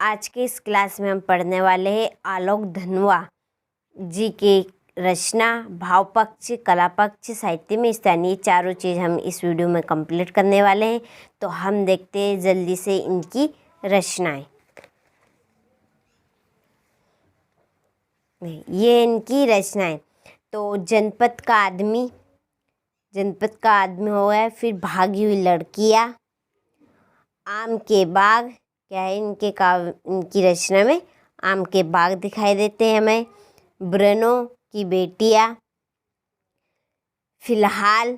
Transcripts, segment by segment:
आज के इस क्लास में हम पढ़ने वाले हैं आलोक धनवा जी की रचना, भाव पक्ष, कला पक्ष, साहित्य में स्थान। ये चारों चीज़ हम इस वीडियो में कंप्लीट करने वाले हैं। तो हम देखते हैं जल्दी से इनकी रचनाएं। ये इनकी रचनाएं। तो जनपद का आदमी हो गया, फिर भागी हुई लड़कियां, आम के बाग, क्या है इनकी रचना में आम के बाग दिखाई देते हैं हमें, ब्रनो की बेटियां, फिलहाल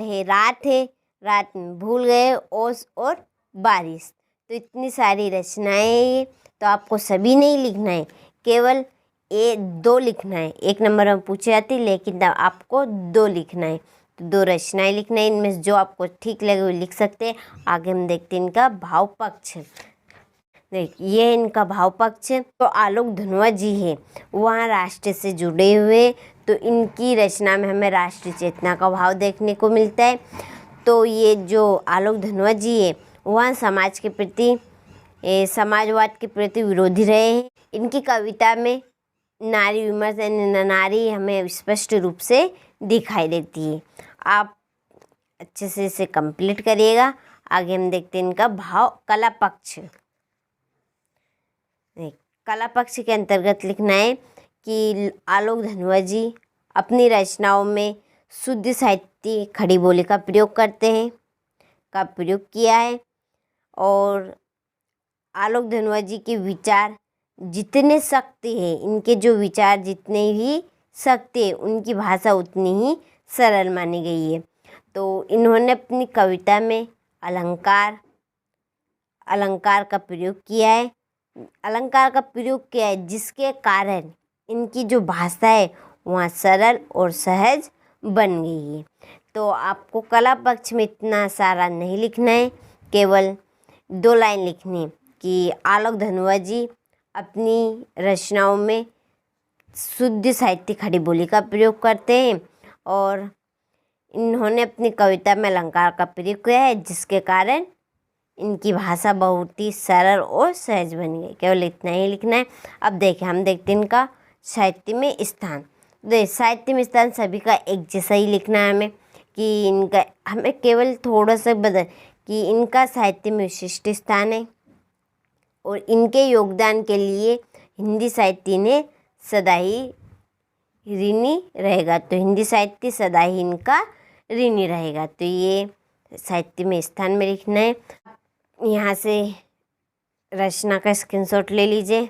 है, रात में भूल गए, ओस और बारिश। तो इतनी सारी रचनाएं ये। तो आपको सभी नहीं लिखना है, केवल दो लिखना है। एक नंबर में पूछी जाती है, लेकिन आपको दो लिखना है। तो दो रचनाएं लिखना है, इनमें से जो आपको ठीक लगे वो लिख सकते हैं। आगे हम देखते हैं इनका भाव पक्ष। देख, ये इनका भाव पक्ष। तो आलोक धनवा जी है, वहाँ राष्ट्र से जुड़े हुए। तो इनकी रचना में हमें राष्ट्रीय चेतना का भाव देखने को मिलता है। तो ये जो आलोक धनवा जी है, वहाँ समाज के प्रति, समाजवाद के प्रति विरोधी रहे हैं। इनकी कविता में नारी विमर्श नारी हमें स्पष्ट रूप से दिखाई देती है। आप अच्छे से इसे कंप्लीट करिएगा। आगे हम देखते हैं इनका भाव कला पक्ष। कला पक्ष के अंतर्गत लिखना है कि आलोक धनवा जी अपनी रचनाओं में शुद्ध साहित्य, खड़ी बोली का प्रयोग किया है। और आलोक धनवा जी के विचार जितने सख्त हैं, इनके जो विचार जितने ही सख्त हैं, उनकी भाषा उतनी ही सरल मानी गई है। तो इन्होंने अपनी कविता में अलंकार का प्रयोग किया है, जिसके कारण इनकी जो भाषा है वहाँ सरल और सहज बन गई है। तो आपको कला पक्ष में इतना सारा नहीं लिखना है, केवल दो लाइन लिखनी है कि आलोक धनवा जी अपनी रचनाओं में शुद्ध साहित्य, खड़ी बोली का प्रयोग करते हैं और इन्होंने अपनी कविता में अलंकार का प्रयोग किया है, जिसके कारण इनकी भाषा बहुत ही सरल और सहज बन गई। केवल इतना ही लिखना है। अब हम देखते हैं इनका साहित्य में स्थान। साहित्य में स्थान सभी का एक जैसा ही लिखना है हमें केवल थोड़ा सा बदल कि इनका साहित्य में विशिष्ट स्थान है और इनके योगदान के लिए हिंदी साहित्य ने सदा ही ऋणी रहेगा। तो हिंदी साहित्य सदा ही इनका ऋणी रहेगा। तो ये साहित्य में स्थान में लिखना है। यहाँ से रचना का स्क्रीनशॉट ले लीजिए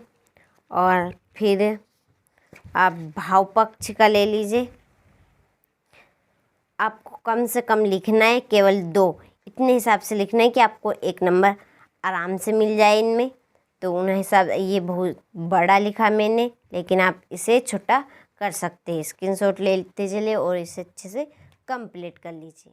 और फिर आप भाव पक्ष का ले लीजिए। आपको कम से कम लिखना है, केवल दो, इतने हिसाब से लिखना है कि आपको एक नंबर आराम से मिल जाए इनमें। तो उन हिसाब, ये बहुत बड़ा लिखा मैंने, लेकिन आप इसे छोटा कर सकते हैं। स्क्रीनशॉट लेते चलिए और इसे अच्छे से कंप्लीट कर लीजिए।